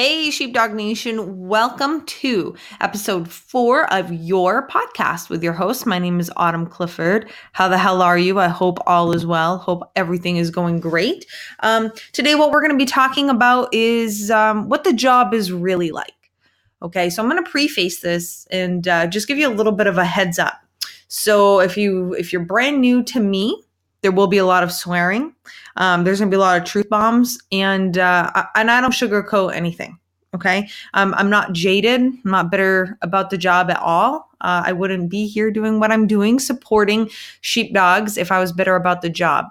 Hey, Sheepdog Nation. Welcome to episode 4 of your podcast with your host. My name is Autumn Clifford. How the hell are you? I hope all is well. Hope everything is going great. Today, what we're going to be talking about is what the job is really like. Okay, so I'm going to preface this and just give you a little bit of a heads up. So if you're brand new to me, there will be a lot of swearing. There's going to be a lot of truth bombs, and I don't sugarcoat anything. Okay, I'm not jaded. I'm not bitter about the job at all. I wouldn't be here doing what I'm doing, supporting sheepdogs, if I was bitter about the job.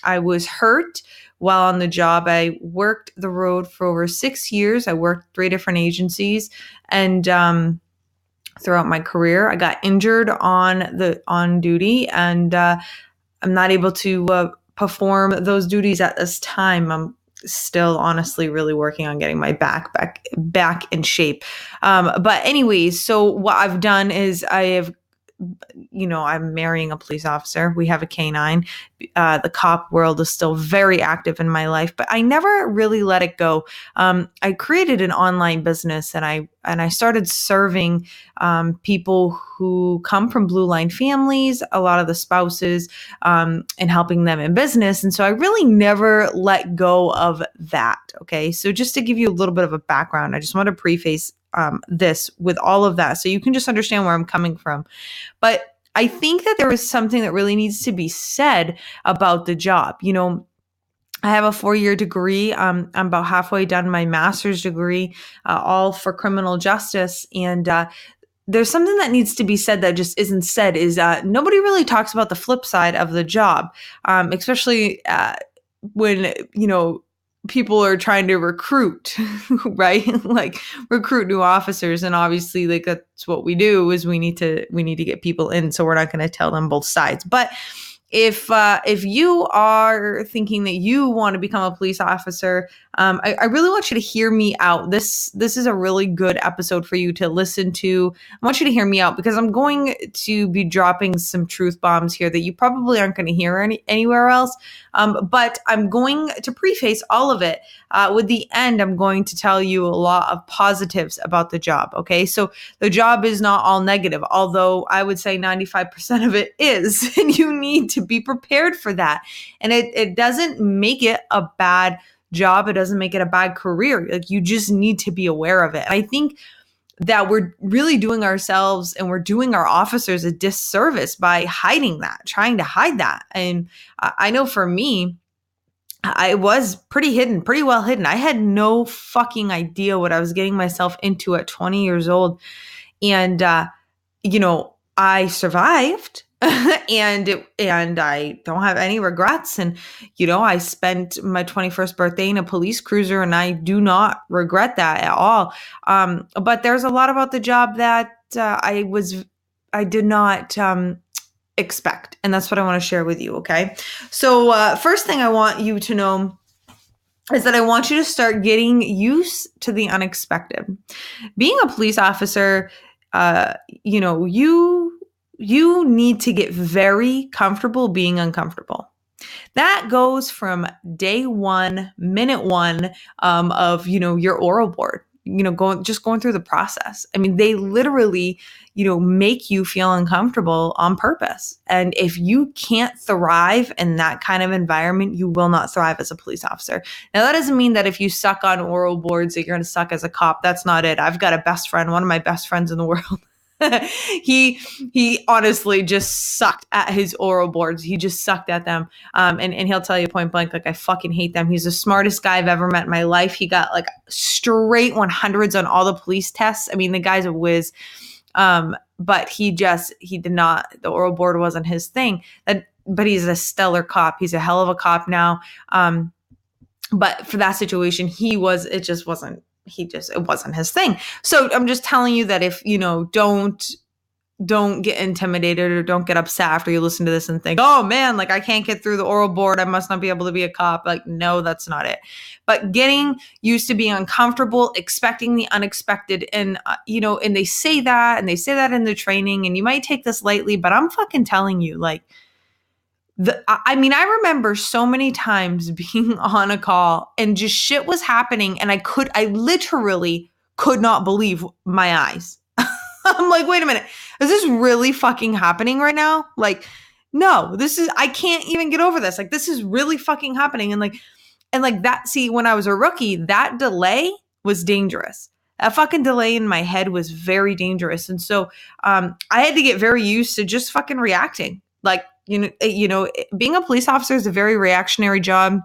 I was hurt while on the job. I worked the road for over 6 years. I worked 3 different agencies, and throughout my career, I got injured on duty, and I'm not able to perform those duties at this time. I'm still honestly really working on getting my back in shape. But anyways, so what I've done is I'm marrying a police officer. We have a canine. The cop world is still very active in my life, but I never really let it go. I created an online business, and I started serving people who come from blue line families, a lot of the spouses, and helping them in business. And so I really never let go of that. Okay. So just to give you a little bit of a background, I just want to preface this with all of that so you can just understand where I'm coming from. But I think that there is something that really needs to be said about the job. You know, I have a 4-year degree. I'm about halfway done my master's degree, all for criminal justice. And there's something that needs to be said that just isn't said is nobody really talks about the flip side of the job, especially when, people are trying to recruit, right? Like recruit new officers. And obviously like that's what we do is we need to get people in. So we're not going to tell them both sides. But if you are thinking that you want to become a police officer, I really want you to hear me out. This is a really good episode for you to listen to. I want you to hear me out because I'm going to be dropping some truth bombs here that you probably aren't going to hear anywhere else. But I'm going to preface all of it with the end. I'm going to tell you a lot of positives about the job. Okay, so the job is not all negative, although I would say 95% of it is, and you need to be prepared for that. And it doesn't make it a bad job. It doesn't make it a bad career. Like you just need to be aware of it. And I think that we're really doing ourselves and we're doing our officers a disservice by hiding that, trying to hide that. And I know for me, I was pretty well hidden. I had no fucking idea what I was getting myself into at 20 years old. And, I survived and I don't have any regrets. And, I spent my 21st birthday in a police cruiser and I do not regret that at all. But there's a lot about the job that I did not expect. And that's what I want to share with you. Okay. So first thing I want you to know is that I want you to start getting used to the unexpected. Being a police officer, you need to get very comfortable being uncomfortable. That goes from day 1, minute 1 of, your oral board, going through the process. I mean, they literally, make you feel uncomfortable on purpose. And if you can't thrive in that kind of environment, you will not thrive as a police officer. Now, that doesn't mean that if you suck on oral boards that you're going to suck as a cop. That's not it. I've got a best friend, one of my best friends in the world. He honestly just sucked at his oral boards. He just sucked at them. And he'll tell you point blank, like, I fucking hate them. He's the smartest guy I've ever met in my life. He got like straight 100s on all the police tests. I mean, the guy's a whiz. But he did not, the oral board wasn't his thing. But he's a stellar cop. He's a hell of a cop now. But for that situation, it wasn't his thing. So I'm just telling you that if, don't get intimidated or don't get upset after you listen to this and think, oh man, like I can't get through the oral board. I must not be able to be a cop. Like, no, that's not it. But getting used to being uncomfortable, expecting the unexpected. And, and they say that in the training, and you might take this lightly, but I'm fucking telling you, like, I remember so many times being on a call and just shit was happening and I literally could not believe my eyes. I'm like, wait a minute, is this really fucking happening right now? Like, no, I can't even get over this. Like, this is really fucking happening. And that, see, when I was a rookie, that delay was dangerous. That fucking delay in my head was very dangerous. And so I had to get very used to just fucking reacting. Like, being a police officer is a very reactionary job.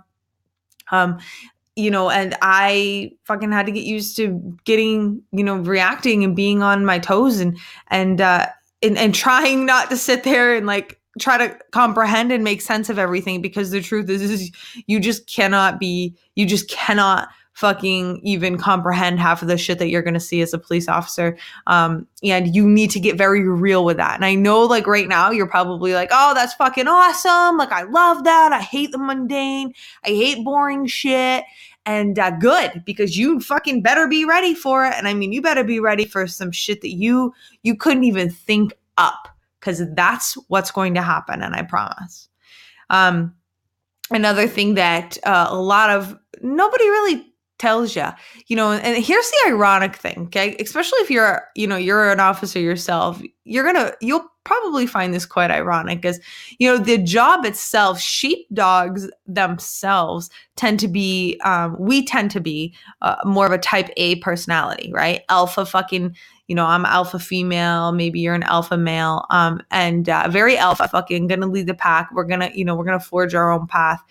And I fucking had to get used to getting, reacting and being on my toes and trying not to sit there and like try to comprehend and make sense of everything, because the truth is you just cannot fucking even comprehend half of the shit that you're going to see as a police officer. And you need to get very real with that. And I know, like, right now you're probably like, oh, that's fucking awesome. Like, I love that. I hate the mundane. I hate boring shit. And good, because you fucking better be ready for it. And I mean, you better be ready for some shit that you couldn't even think up, because that's what's going to happen. And I promise. Another thing that nobody really tells you, and here's the ironic thing, okay? Especially if you're an officer yourself, you'll probably find this quite ironic, because, the job itself, sheepdogs themselves tend to be more of a type A personality, right? Alpha fucking, I'm alpha female, maybe you're an alpha male, and very alpha fucking gonna lead the pack. We're gonna forge our own path.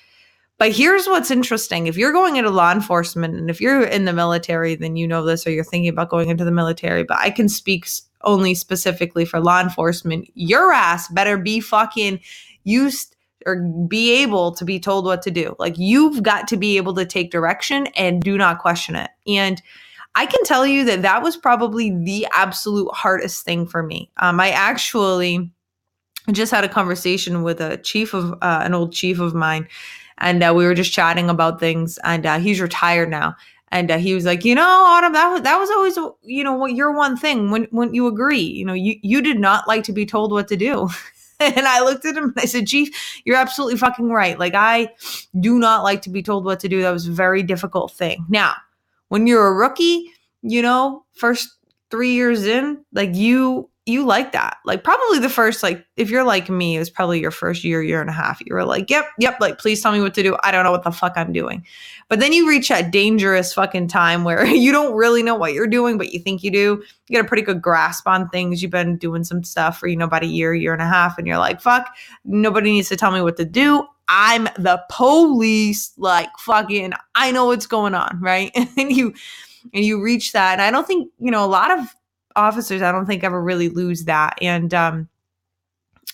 But here's what's interesting. If you're going into law enforcement and if you're in the military, then you know this, or you're thinking about going into the military, but I can speak only specifically for law enforcement. Your ass better be fucking used or be able to be told what to do. Like, you've got to be able to take direction and do not question it. And I can tell you that was probably the absolute hardest thing for me. I actually just had a conversation with an old chief of mine. And we were just chatting about things, and he's retired now. And he was like, Autumn, that was always, what your one thing. When you agree, you did not like to be told what to do. And I looked at him and I said, Chief, you're absolutely fucking right. Like, I do not like to be told what to do. That was a very difficult thing. Now, when you're a rookie, first 3 years in, like, you like that. Like, probably the first, like, if you're like me, it was probably your first year and a half. You were like, yep. Like, please tell me what to do. I don't know what the fuck I'm doing. But then you reach that dangerous fucking time where you don't really know what you're doing, but you think you do. You get a pretty good grasp on things. You've been doing some stuff for, about a year and a half. And you're like, fuck, nobody needs to tell me what to do. I'm the police. Like, fucking, I know what's going on. Right. And you reach that. And I don't think, a lot of officers, I don't think, ever really lose that. And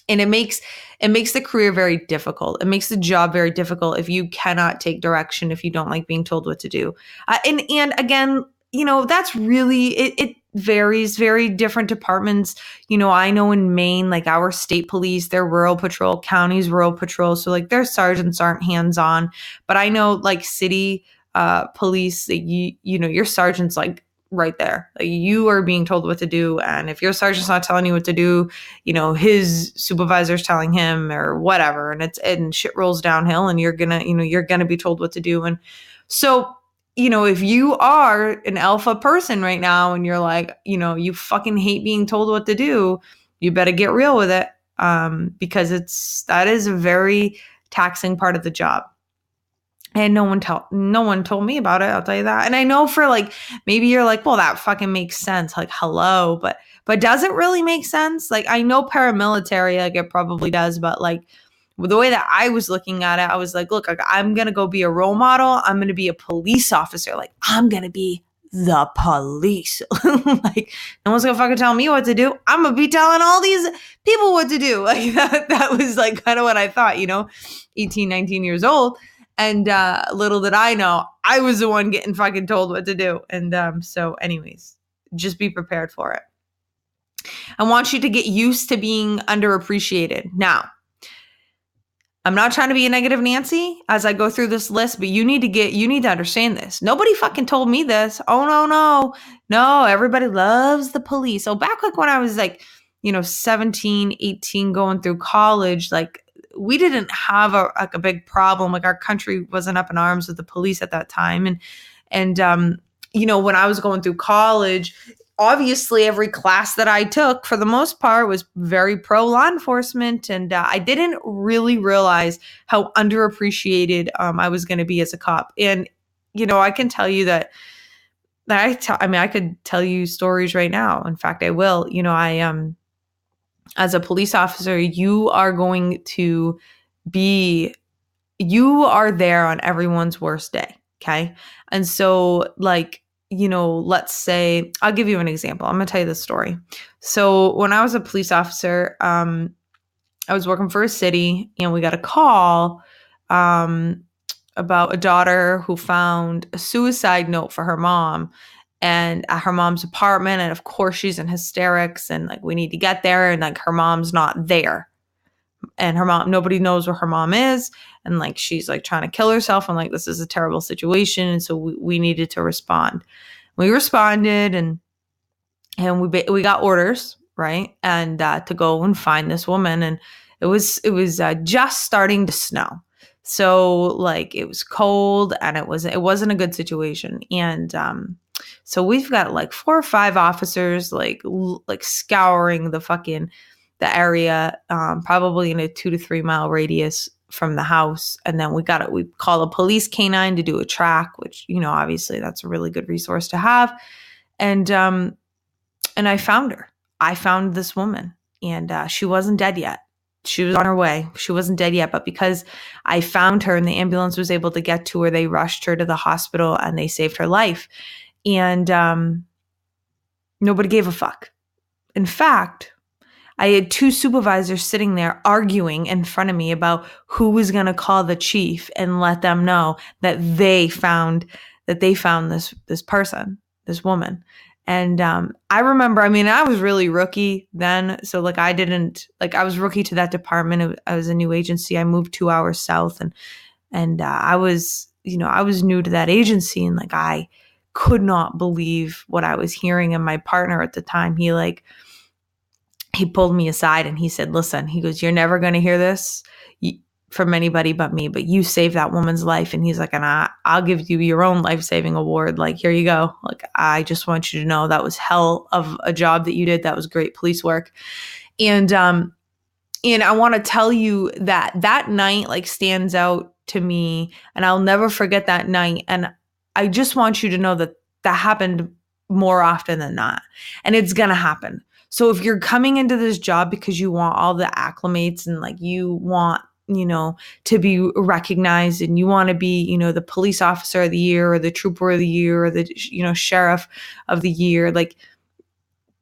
it makes the career very difficult. It makes the job very difficult if you cannot take direction, if you don't like being told what to do. And again, that's really, it varies, very different departments. I know in Maine, like, our state police, they're rural patrol, counties, rural patrol. So, like, their sergeants aren't hands-on. But I know, like, city police, your sergeant's, like, right there. Like, you are being told what to do. And if your sergeant's not telling you what to do, his supervisor's telling him or whatever. And shit rolls downhill and you're gonna be told what to do. And so, if you are an alpha person right now and you're like, you fucking hate being told what to do, you better get real with it. Because that is a very taxing part of the job. And no one told me about it. I'll tell you that. And I know for, like, maybe you're like, well, that fucking makes sense. Like, hello, but does it really make sense? Like, I know paramilitary, like, it probably does, but, like, the way that I was looking at it, I was like, look, like, I'm going to go be a role model. I'm going to be a police officer. Like, I'm going to be the police. Like, no one's going to fucking tell me what to do. I'm going to be telling all these people what to do. Like, that was, like, kind of what I thought, 18, 19 years old. And little did I know, I was the one getting fucking told what to do. And so anyways, just be prepared for it. I want you to get used to being underappreciated. Now, I'm not trying to be a negative Nancy as I go through this list, but you need to understand this. Nobody fucking told me this. Oh, no, everybody loves the police. So back, like, when I was, like, 17, 18, going through college, like, we didn't have a big problem. Like our country wasn't up in arms with the police at that time. And when I was going through college, obviously every class that I took for the most part was very pro law enforcement. And I didn't really realize how underappreciated I was going to be as a cop. And, I can tell you that I could tell you stories right now. In fact, I will. As a police officer, you are there on everyone's worst day. Okay. And so let's say, I'll give you an example. I'm going to tell you this story. So when I was a police officer, I was working for a city and we got a call, about a daughter who found a suicide note for her mom and at her mom's apartment. And of course she's in hysterics and we need to get there. And her mom's not there. And her mom, nobody knows where her mom is. And she's trying to kill herself. And this is a terrible situation. And so we needed to respond. We responded and we got orders, right? And to go and find this woman. And it was just starting to snow. So it was cold and it wasn't a good situation. And so we've got 4 or 5 officers scouring the area, probably in a 2 to 3 mile radius from the house. And then we call a police canine to do a track, which, obviously that's a really good resource to have. And I found her. I found this woman and she wasn't dead yet. She was on her way. She wasn't dead yet, but because I found her and the ambulance was able to get to her, they rushed her to the hospital and they saved her life. And nobody gave a fuck. In fact, I had 2 supervisors sitting there arguing in front of me about who was going to call the chief and let them know that they found this person, this woman. And I remember, I was really rookie then. So I was rookie to that department. I was a new agency. I moved 2 hours south and I was new to that agency. And I could not believe what I was hearing. And my partner at the time, he pulled me aside and he said, listen, he goes, you're never going to hear this from anybody but me, but you saved that woman's life. And he's like, and I'll give you your own life-saving award. Here you go. I just want you to know that was hell of a job that you did. That was great police work. And I want to tell you that night stands out to me and I'll never forget that night. And I just want you to know that happened more often than not. And it's going to happen. So if you're coming into this job because you want all the acclimates and you want, to be recognized and you want to be, the police officer of the year or the trooper of the year or the, sheriff of the year,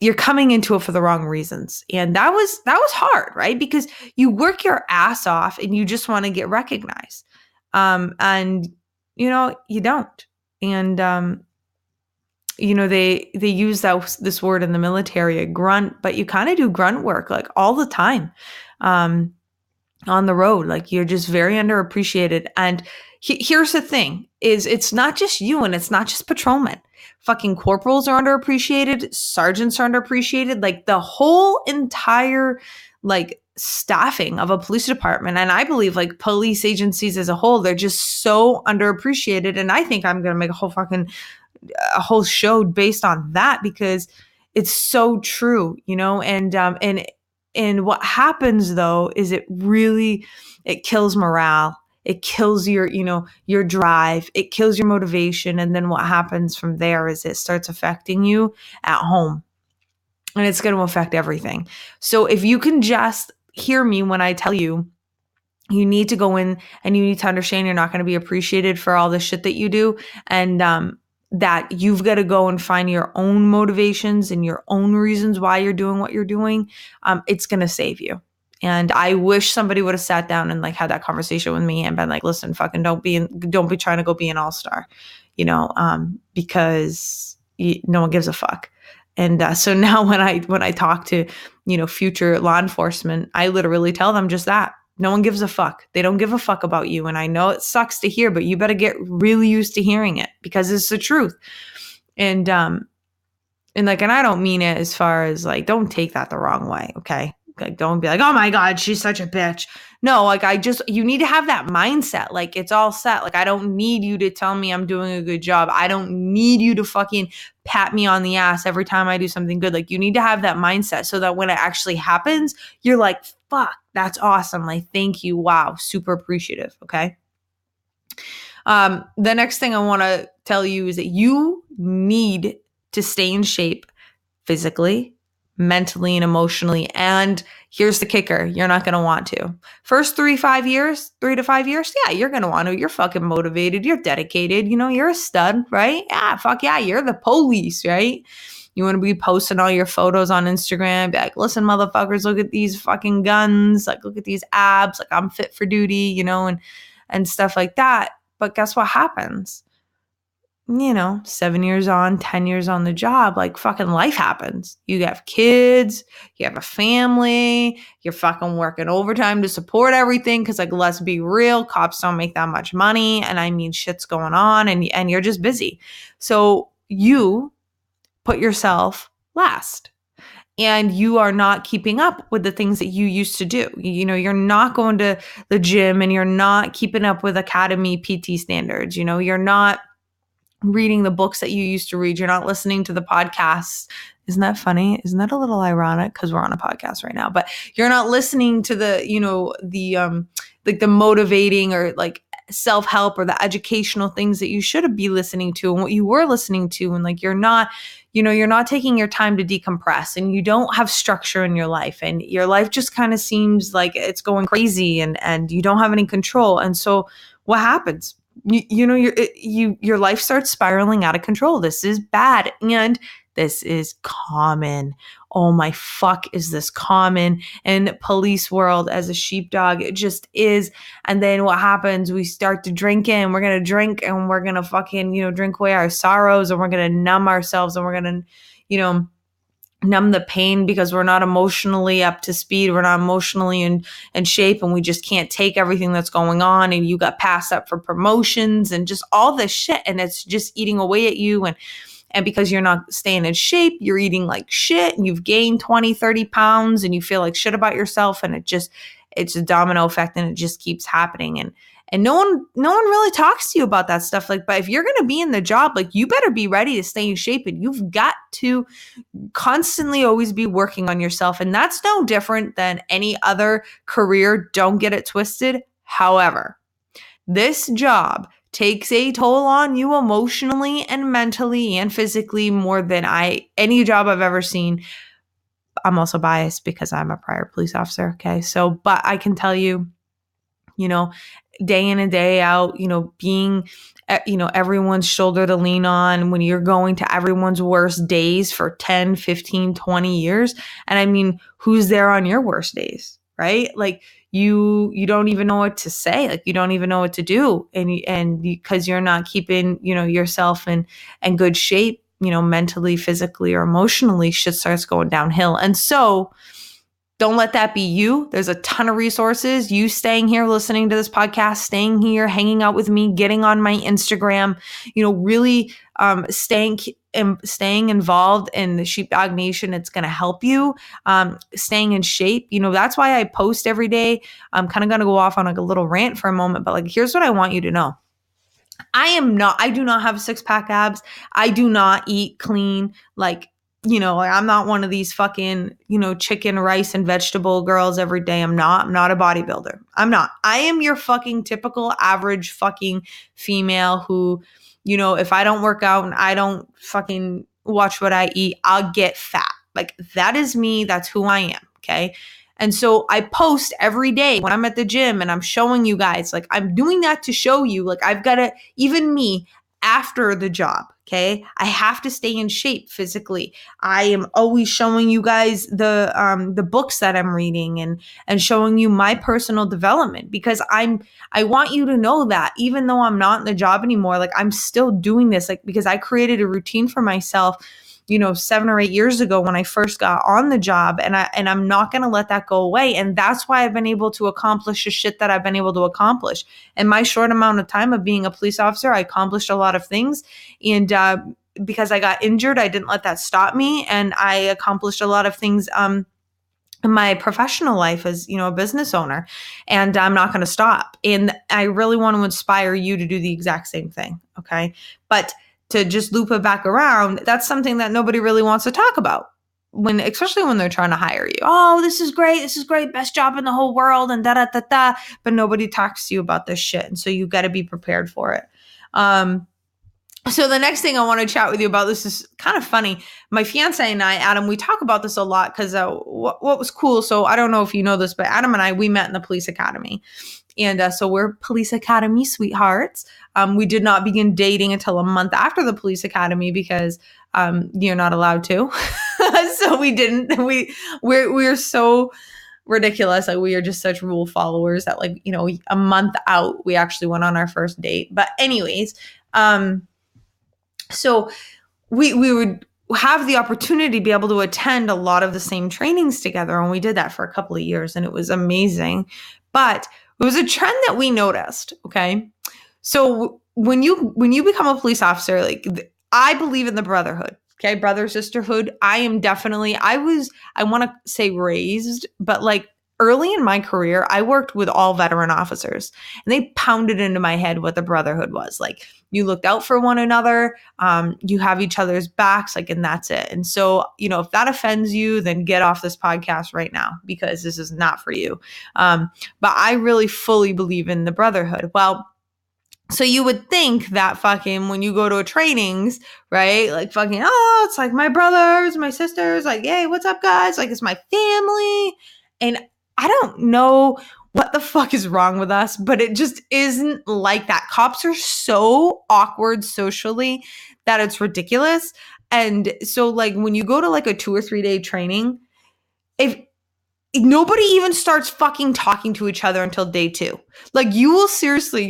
you're coming into it for the wrong reasons. And that was hard, right? Because you work your ass off and you just want to get recognized. And you don't. And, they use this word in the military, a grunt, but you kind of do grunt work all the time. On the road, you're just very underappreciated. And here's the thing is it's not just you and it's not just patrolmen. Fucking corporals are underappreciated. Sergeants are underappreciated. The whole entire staffing of a police department. And I believe police agencies as a whole, they're just so underappreciated. And I think I'm going to make a whole show based on that because it's so true, and what happens though is it kills morale. It kills your drive. It kills your motivation. And then what happens from there is it starts affecting you at home and it's going to affect everything. So if you can just hear me when I tell you, you need to go in and you need to understand you're not going to be appreciated for all the shit that you do. And, that you've got to go and find your own motivations and your own reasons why you're doing what you're doing. It's going to save you. And I wish somebody would have sat down and had that conversation with me and been listen, fucking don't be trying to go be an all-star, because no one gives a fuck. And so now when I talk to, future law enforcement, I literally tell them just that. No one gives a fuck. They don't give a fuck about you. And I know it sucks to hear, but you better get really used to hearing it because it's the truth. And I don't mean it as far as don't take that the wrong way. Okay. Like, don't be like, oh my God, she's such a bitch. No, like you need to have that mindset. Like it's all set. Like I don't need you to tell me I'm doing a good job. I don't need you to fucking pat me on the ass every time I do something good. Like you need to have that mindset so that when it actually happens, you're like, fuck, that's awesome. Like, thank you. Wow. Super appreciative. Okay. The next thing I want to tell you is that you need to stay in shape physically, mentally, and emotionally. And here's the kicker. You're not going to want to. First 3 to 5 years, yeah, you're going to want to. You're fucking motivated. You're dedicated. You know, you're a stud, right? Yeah, fuck yeah. You're the police, right? You want to be posting all your photos on Instagram, be like, listen, motherfuckers, look at these fucking guns. Like, look at these abs. Like, I'm fit for duty, you know, and stuff like that. But guess what happens? 7 years on, 10 years on the job, like fucking life happens. You have kids, you have a family, you're fucking working overtime to support everything. Cause like, let's be real, cops don't make that much money. And I mean, shit's going on and you're just busy. So you put yourself last. And you are not keeping up with the things that you used to do. You're not going to the gym and you're not keeping up with Academy PT standards. You're not reading the books that you used to read. You're not listening to the podcasts. Isn't that funny? Isn't that a little ironic? Because we're on a podcast right now, but you're not listening to like the motivating or like self-help or the educational things that you should be listening to and what you were listening to. And like, you're not taking your time to decompress and you don't have structure in your life and your life just kind of seems like it's going crazy and you don't have any control. And so what happens? Your life starts spiraling out of control. This is bad. And this is common. Oh my fuck, is this common in police world as a sheepdog? It just is. And then what happens? We start to drink in. We're going to drink and we're going to fucking, drink away our sorrows and we're going to numb ourselves and we're going to, numb the pain because we're not emotionally up to speed. We're not emotionally in shape and we just can't take everything that's going on. And you got passed up for promotions and just all this shit. And it's just eating away at you. And because you're not staying in shape, you're eating like shit and you've gained 20, 30 pounds and you feel like shit about yourself. And it's a domino effect and it just keeps happening. And no one really talks to you about that stuff. Like, but if you're going to be in the job, like you better be ready to stay in shape and you've got to constantly always be working on yourself. And that's no different than any other career. Don't get it twisted. However, this job takes a toll on you emotionally and mentally and physically more than any job I've ever seen. I'm also biased because I'm a prior police officer. Okay. So, but I can tell you, day in and day out, being, everyone's shoulder to lean on when you're going to everyone's worst days for 10, 15, 20 years. And I mean, who's there on your worst days, right? Like you don't even know what to say. Like you don't even know what to do. And because you're not keeping, yourself in good shape, mentally, physically, or emotionally, shit starts going downhill. And so don't let that be you. There's a ton of resources. You staying here, listening to this podcast, staying here, hanging out with me, getting on my Instagram, really staying involved in the Sheepdog Nation. It's going to help you staying in shape. That's why I post every day. I'm kind of going to go off on like a little rant for a moment, but like, here's what I want you to know. I do not have 6-pack abs. I do not eat clean. I'm not one of these fucking, chicken, rice, and vegetable girls every day. I'm not a bodybuilder. I'm not. I am your fucking typical average fucking female who, if I don't work out and I don't fucking watch what I eat, I'll get fat. Like that is me. That's who I am. Okay. And so I post every day when I'm at the gym and I'm showing you guys, like I'm doing that to show you, like I've got to, even me after the job. Okay. I have to stay in shape physically. I am always showing you guys the books that I'm reading and showing you my personal development because I want you to know that even though I'm not in the job anymore, like I'm still doing this, like, because I created a routine for myself, 7 or 8 years ago when I first got on the job and I'm not going to let that go away. And that's why I've been able to accomplish the shit that I've been able to accomplish. In my short amount of time of being a police officer, I accomplished a lot of things. And because I got injured, I didn't let that stop me. And I accomplished a lot of things, my professional life as, a business owner, and I'm not going to stop. And I really want to inspire you to do the exact same thing. Okay. But to just loop it back around, that's something that nobody really wants to talk about especially when they're trying to hire you. Oh, this is great. Best job in the whole world and da da da da. But nobody talks to you about this shit. And so you got to be prepared for it. So the next thing I want to chat with you about, this is kind of funny. My fiance and I, Adam, we talk about this a lot because what was cool. So I don't know if you know this, but Adam and I, we met in the police academy. And so we're police academy sweethearts. We did not begin dating until a month after the police academy because you're not allowed to. So we didn't. We're so ridiculous. Like, we are just such rule followers that, like, a month out, we actually went on our first date. But anyways, so we would have the opportunity to be able to attend a lot of the same trainings together. And we did that for a couple of years and it was amazing. But it was a trend that we noticed. Okay. So when you become a police officer, like, I believe in the brotherhood. Okay. Brother, sisterhood. I want to say raised, but like, early in my career, I worked with all veteran officers and they pounded into my head what the brotherhood was. Like, you looked out for one another, you have each other's backs, like, and that's it. And so, if that offends you, then get off this podcast right now because this is not for you. But I really fully believe in the brotherhood. Well, so you would think that fucking when you go to a trainings, right? Like, fucking, oh, it's like my brothers, my sisters, like, hey, what's up, guys? Like, it's my family. And I don't know what the fuck is wrong with us, but it just isn't like that. Cops are so awkward socially that it's ridiculous. And so, like, when you go to like a 2 or 3 day training, if nobody even starts fucking talking to each other until day 2. Like, you'll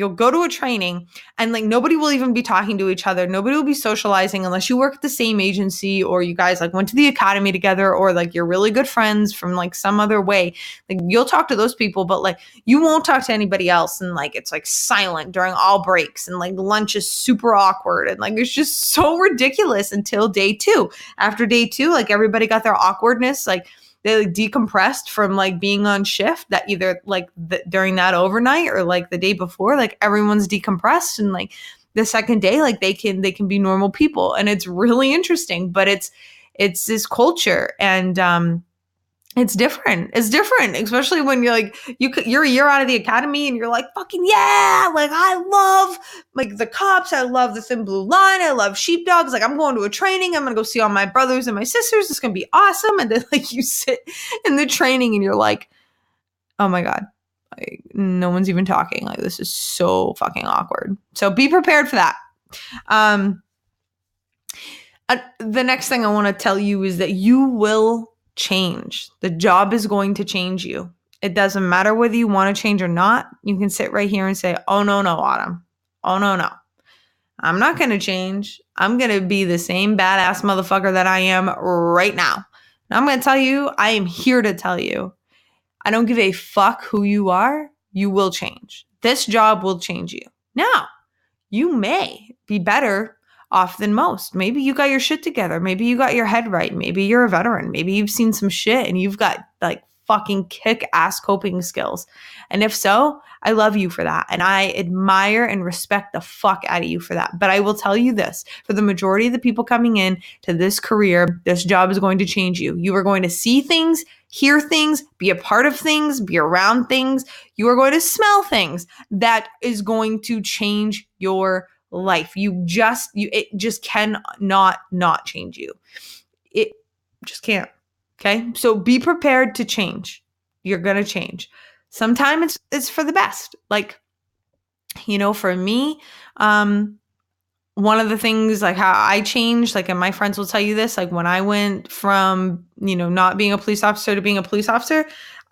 go to a training and like nobody will even be talking to each other. Nobody will be socializing unless you work at the same agency or you guys like went to the academy together or like you're really good friends from like some other way. Like, you'll talk to those people, but like you won't talk to anybody else. And like, it's like silent during all breaks and like lunch is super awkward. And like, it's just so ridiculous until day 2. After day 2, like everybody got their awkwardness, like, they like decompressed from like being on shift that either like during that overnight or like the day before, like everyone's decompressed and like the second day, like they can be normal people. And it's really interesting, but it's this culture and, it's different. It's different, especially when you're like, you're a year out of the academy and you're like, fucking yeah. Like, I love like the cops. I love the Thin Blue Line. I love sheepdogs. Like, I'm going to a training. I'm going to go see all my brothers and my sisters. It's going to be awesome. And then like you sit in the training and you're like, oh my God, like, no one's even talking. Like, this is so fucking awkward. So be prepared for that. The next thing I want to tell you is that you will change. The job is going to change you. It doesn't matter whether you want to change or not. You can sit right here and say, oh, no, Autumn. Oh, no. I'm not going to change. I'm going to be the same badass motherfucker that I am right now. And I'm going to tell you, I am here to tell you, I don't give a fuck who you are. You will change. This job will change you. Now, you may be better off than most. Maybe you got your shit together. Maybe you got your head right. Maybe you're a veteran. Maybe you've seen some shit and you've got like fucking kick-ass coping skills. And if so, I love you for that. And I admire and respect the fuck out of you for that. But I will tell you this, for the majority of the people coming in to this career, this job is going to change you. You are going to see things, hear things, be a part of things, be around things. You are going to smell things that is going to change your life. It just cannot not change you. It just can't. Okay. So be prepared to change. You're going to change. Sometimes it's for the best. Like, for me, one of the things like how I changed, like, and my friends will tell you this, like when I went from, not being a police officer to being a police officer,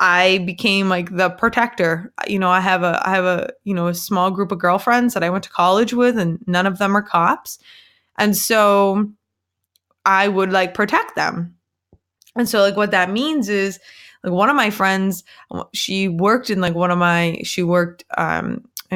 I became like the protector. I have a small group of girlfriends that I went to college with and none of them are cops. And so I would like protect them. And so like what that means is like one of my friends, she worked in like in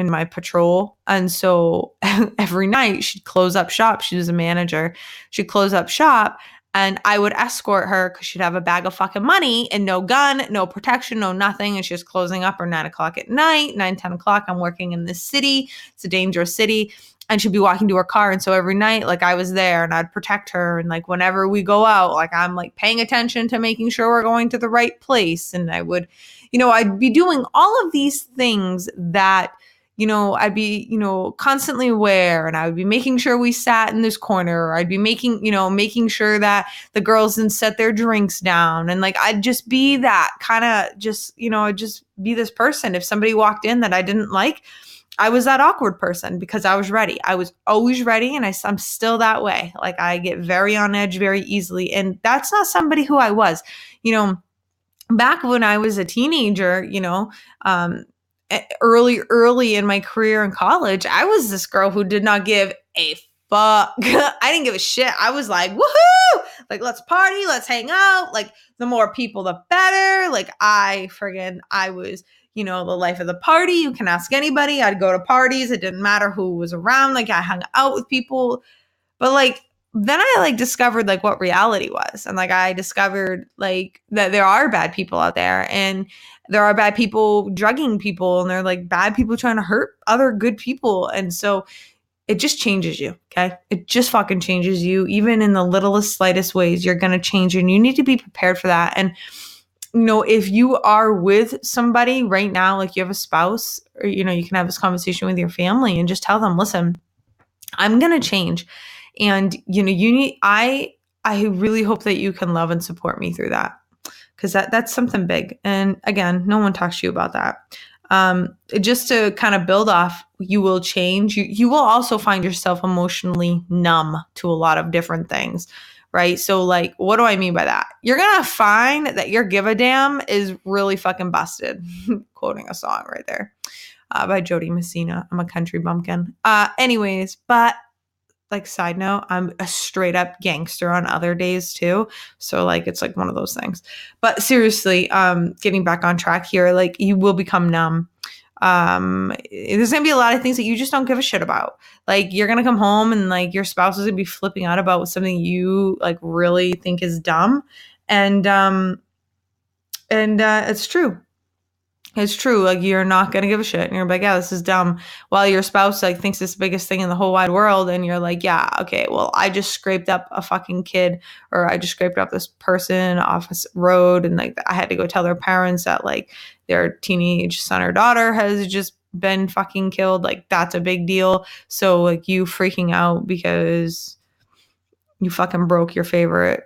my patrol. And so every night she'd close up shop. She was a manager. She'd close up shop And I would escort her because she'd have a bag of fucking money and no gun, no protection, no nothing. And she was closing up or 9 o'clock at night, 9, 10 o'clock. I'm working in this city. It's a dangerous city. And she'd be walking to her car. And so every night, like, I was there and I'd protect her. And like, whenever we go out, like, I'm like paying attention to making sure we're going to the right place. And I would, I'd be doing all of these things that, I'd be, constantly aware, and I would be making sure we sat in this corner. Or I'd be making sure that the girls didn't set their drinks down. And like, I'd just be that kind of I'd just be this person. If somebody walked in that I didn't like, I was that awkward person because I was ready. I was always ready. And I'm still that way. Like, I get very on edge very easily. And that's not somebody who I was, back when I was a teenager, early in my career in college, I was this girl who did not give a fuck. I didn't give a shit. I was like, woohoo! Like, let's party, let's hang out. Like, the more people, the better. Like, I was, the life of the party. You can ask anybody. I'd go to parties. It didn't matter who was around. Like, I hung out with people. But like, then I like discovered like what reality was. And like, I discovered like that there are bad people out there, and there are bad people drugging people, and they're like bad people trying to hurt other good people. And so it just changes you. Okay. It just fucking changes you. Even in the littlest, slightest ways, you're going to change, and you need to be prepared for that. And, if you are with somebody right now, like you have a spouse, or, you can have this conversation with your family and just tell them, listen, I'm going to change. And, I really hope that you can love and support me through that, because that's something big. And again, no one talks to you about that. Just to kind of build off, you will change. You will also find yourself emotionally numb to a lot of different things, right? So like, what do I mean by that? You're going to find that your give a damn is really fucking busted. Quoting a song right there by Jody Messina. I'm a country bumpkin. Anyways, but like, side note, I'm a straight up gangster on other days too. So like, it's like one of those things. But seriously, getting back on track here, like, you will become numb. There's going to be a lot of things that you just don't give a shit about. Like, you're going to come home and like your spouse is going to be flipping out about something you like really think is dumb. And it's true. It's true. Like, you're not going to give a shit. And you're like, yeah, this is dumb. While your spouse like thinks it's the biggest thing in the whole wide world. And you're like, yeah, okay, well, I just scraped up a fucking kid, or I just scraped up this person off a road. And like, I had to go tell their parents that like their teenage son or daughter has just been fucking killed. Like, that's a big deal. So like, you freaking out because you fucking broke your favorite,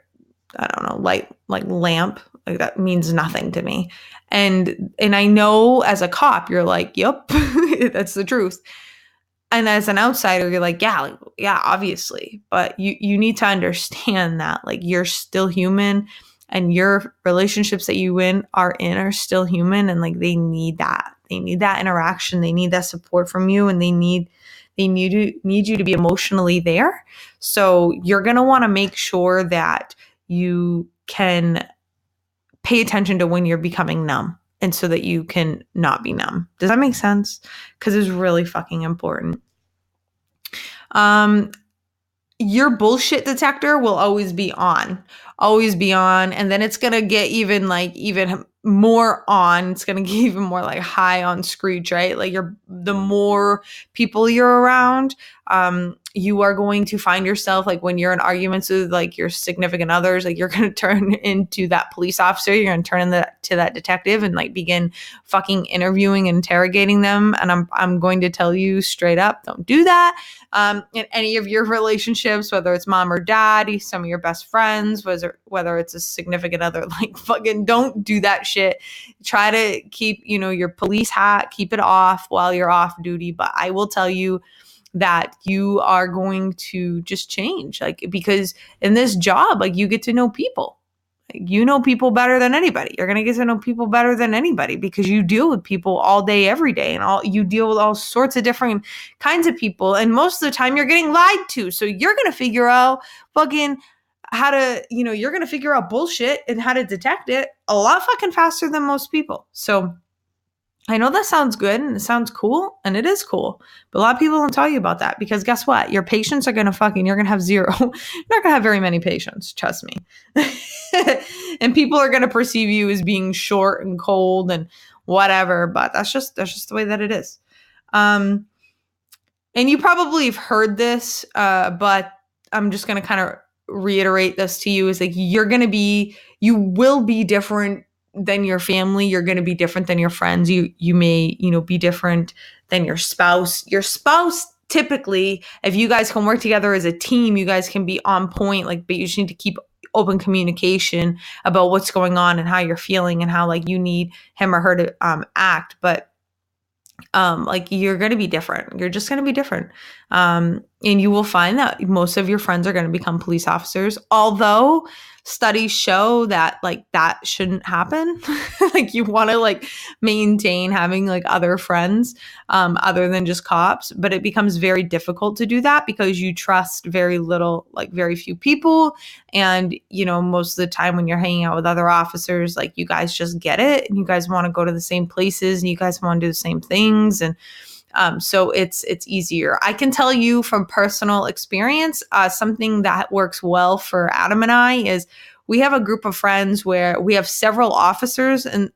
I don't know, light, like lamp. Like, that means nothing to me. And I know as a cop, you're like, yep, that's the truth. And as an outsider, you're like, yeah, obviously. But you need to understand that like, you're still human, and your relationships that you are still human. And like, they need that. They need that interaction. They need that support from you, and they need you to be emotionally there. So you're going to want to make sure that you can pay attention to when you're becoming numb, and so that you can not be numb. Does that make sense? Because it's really fucking important. Your bullshit detector will always be on. And then it's going to get even more on. It's going to get even more like high on screech, right? Like, the more people you're around, you are going to find yourself like, when you're in arguments with like your significant others, like, you're going to turn into that police officer. You're going to turn into that detective and like begin fucking interviewing and interrogating them. And I'm going to tell you straight up, don't do that. In any of your relationships, whether it's mom or dad, some of your best friends, whether it's a significant other, like, fucking don't do that shit. Try to keep, your police hat, keep it off while you're off duty. But I will tell you that you are going to just change, like, because in this job, like, you get to know people. You know people better than anybody. You're going to get to know people better than anybody because you deal with people all day, every day, and you deal with all sorts of different kinds of people. And most of the time you're getting lied to. So you're going to figure out fucking how to, you're going to figure out bullshit and how to detect it a lot fucking faster than most people. So I know that sounds good and it sounds cool, and it is cool, but a lot of people don't tell you about that, because guess what? Your patients are going to you're going to have zero. You're not going to have very many patients, trust me. And people are going to perceive you as being short and cold and whatever, but that's just the way that it is. And you probably have heard this, but I'm just going to kind of reiterate this to you, is like, you will be different than your family. You're going to be different than your friends. You may, be different than your spouse. Your spouse, typically, if you guys can work together as a team, you guys can be on point, like, but you just need to keep open communication about what's going on and how you're feeling and how, like, you need him or her to act. But like, you're going to be different. You're just going to be different. And you will find that most of your friends are going to become police officers, although studies show that, like, that shouldn't happen. Like, you want to, like, maintain having, like, other friends other than just cops, but it becomes very difficult to do that because you trust very little, like, very few people. And, most of the time when you're hanging out with other officers, like, you guys just get it and you guys want to go to the same places and you guys want to do the same things. And so it's easier. I can tell you from personal experience, something that works well for Adam and I is we have a group of friends where we have several officers and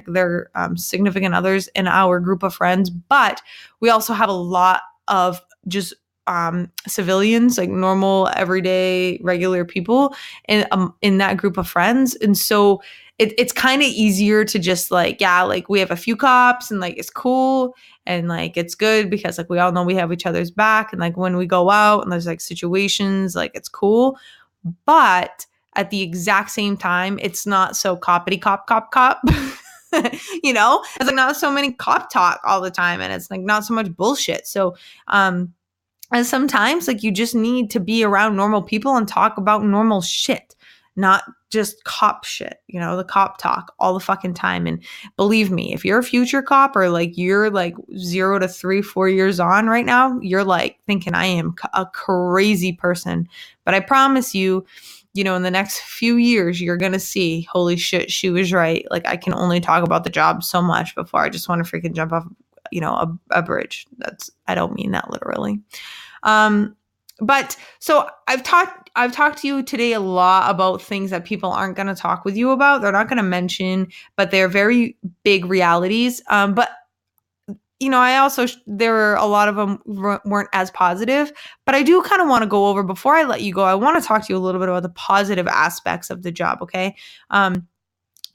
their significant others in our group of friends, but we also have a lot of just civilians, like normal, everyday, regular people in that group of friends. And so it's kind of easier to just, like, yeah, like, we have a few cops and, like, it's cool and, like, it's good because, like, we all know we have each other's back. And, like, when we go out and there's, like, situations, like, it's cool. But at the exact same time, it's not so coppity cop. It's like not so many cop talk all the time, and it's like not so much bullshit. So and sometimes, like, you just need to be around normal people and talk about normal shit, not just cop shit, the cop talk all the fucking time. And believe me, if you're a future cop, or, like, you're, like, 0 to 3, 4 years on right now, you're, like, thinking I am a crazy person. But I promise you, in the next few years, you're going to see, holy shit, she was right. Like, I can only talk about the job so much before I just want to freaking jump off, a bridge. I don't mean that literally. But so I've talked to you today a lot about things that people aren't going to talk with you about. They're not going to mention, but they're very big realities. But I also, there were a lot of them weren't as positive, but I do kind of want to go over, before I let you go, I want to talk to you a little bit about the positive aspects of the job. Okay.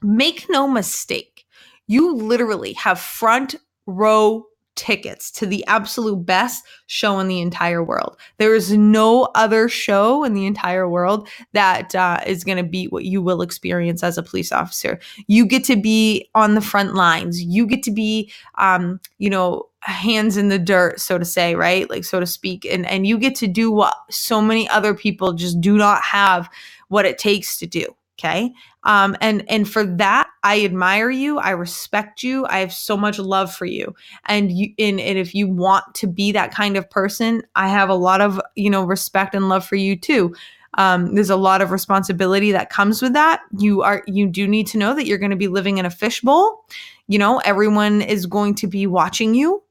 Make no mistake. You literally have front row tickets to the absolute best show in the entire world. There is no other show in the entire world that is going to beat what you will experience as a police officer. You get to be on the front lines. You get to be, hands in the dirt, so to say, right? Like, so to speak. And you get to do what so many other people just do not have what it takes to do. Okay. And for that, I admire you. I respect you. I have so much love for you. And if you want to be that kind of person, I have a lot of, respect and love for you too. There's a lot of responsibility that comes with that. You do need to know that you're going to be living in a fishbowl. Everyone is going to be watching you,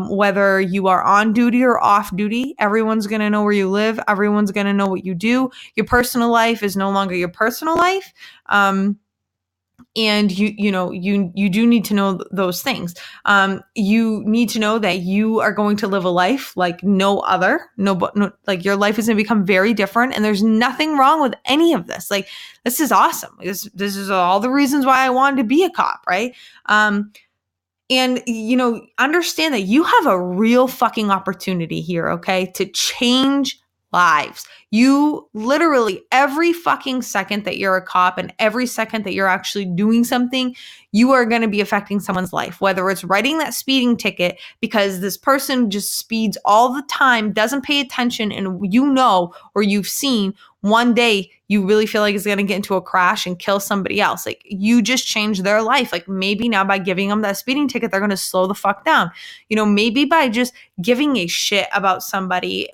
whether you are on duty or off duty. Everyone's going to know where you live. Everyone's going to know what you do. Your personal life is no longer your personal life. And you do need to know those things. You need to know that you are going to live a life like no other. Like, your life is going to become very different, and there's nothing wrong with any of this. Like, this is awesome. This is all the reasons why I wanted to be a cop, right? And understand that you have a real fucking opportunity here, okay, to change lives. You literally, every fucking second that you're a cop and every second that you're actually doing something, you are going to be affecting someone's life, whether it's writing that speeding ticket because this person just speeds all the time, doesn't pay attention, and or you've seen one day you really feel like it's going to get into a crash and kill somebody else. Like, you just changed their life. Like, maybe now by giving them that speeding ticket, they're going to slow the fuck down. Maybe by just giving a shit about somebody,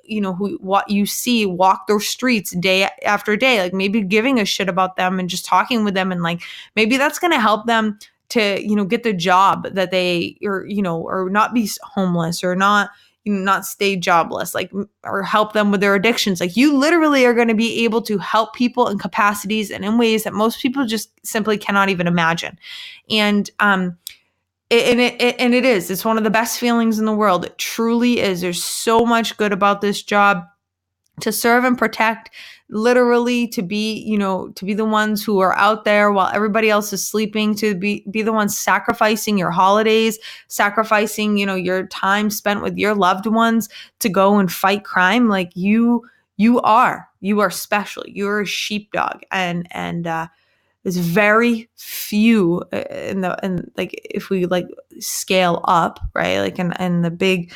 what you see walk their streets day after day, like maybe giving a shit about them and just talking with them. And, like, maybe that's going to help them to, get the job that they, or not be homeless, or not, not stay jobless, like, or help them with their addictions. Like, you literally are going to be able to help people in capacities and in ways that most people just simply cannot even imagine. And, it's one of the best feelings in the world. It truly is. There's so much good about this job, to serve and protect, literally to be, to be the ones who are out there while everybody else is sleeping, to be the ones sacrificing your holidays, sacrificing, your time spent with your loved ones to go and fight crime. Like, you are special. You're a sheepdog. And there's very few and like, if we like scale up, right? Like in the big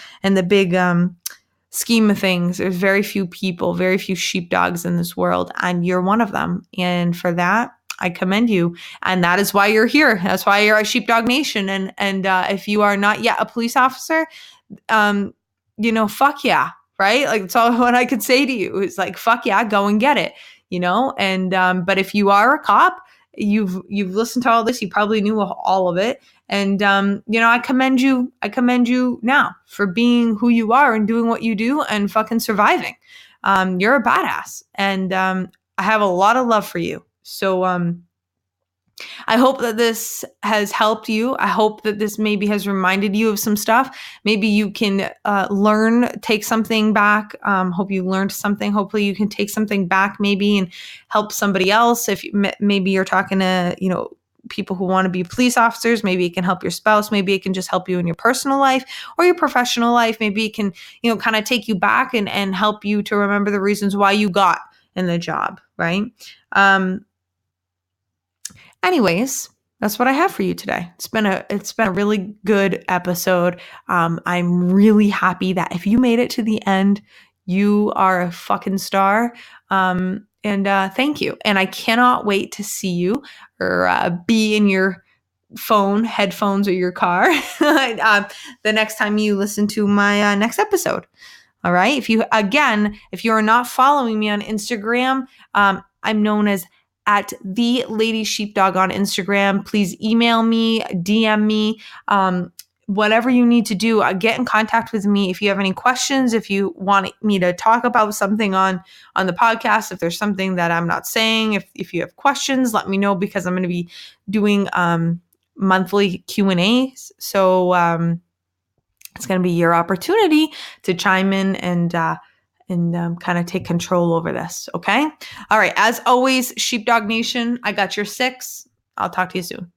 scheme of things, there's very few people, very few sheepdogs in this world, and you're one of them. And for that, I commend you. And that is why you're here. That's why you're at Sheepdog Nation. And if you are not yet a police officer, fuck yeah, right? Like, that's all what I could say to you. It's like, fuck yeah, go and get it, And but if you are a cop, you've listened to all this, you probably knew all of it. And, I commend you now for being who you are and doing what you do and fucking surviving. You're a badass, and I have a lot of love for you. So I hope that this has helped you. I hope that this maybe has reminded you of some stuff. Maybe you can take something back. Hope you learned something. Hopefully you can take something back maybe and help somebody else. If maybe you're talking to, people who want to be police officers, maybe it can help your spouse. Maybe it can just help you in your personal life or your professional life. Maybe it can, kind of take you back and help you to remember the reasons why you got in the job, right? Anyways, that's what I have for you today. It's been a really good episode. I'm really happy that if you made it to the end, you are a fucking star. And thank you. And I cannot wait to see you or be in your phone, headphones, or your car the next time you listen to my next episode. All right. If you are not following me on Instagram, I'm known as at the Lady Sheepdog on Instagram. Please email me, DM me, whatever you need to do. Get in contact with me if you have any questions. If you want me to talk about something on the podcast, if there's something that I'm not saying, if you have questions, let me know, because I'm going to be doing monthly Q&As. So it's going to be your opportunity to chime in and kind of take control over this. Okay. All right. As always, Sheepdog Nation, I got your 6. I'll talk to you soon.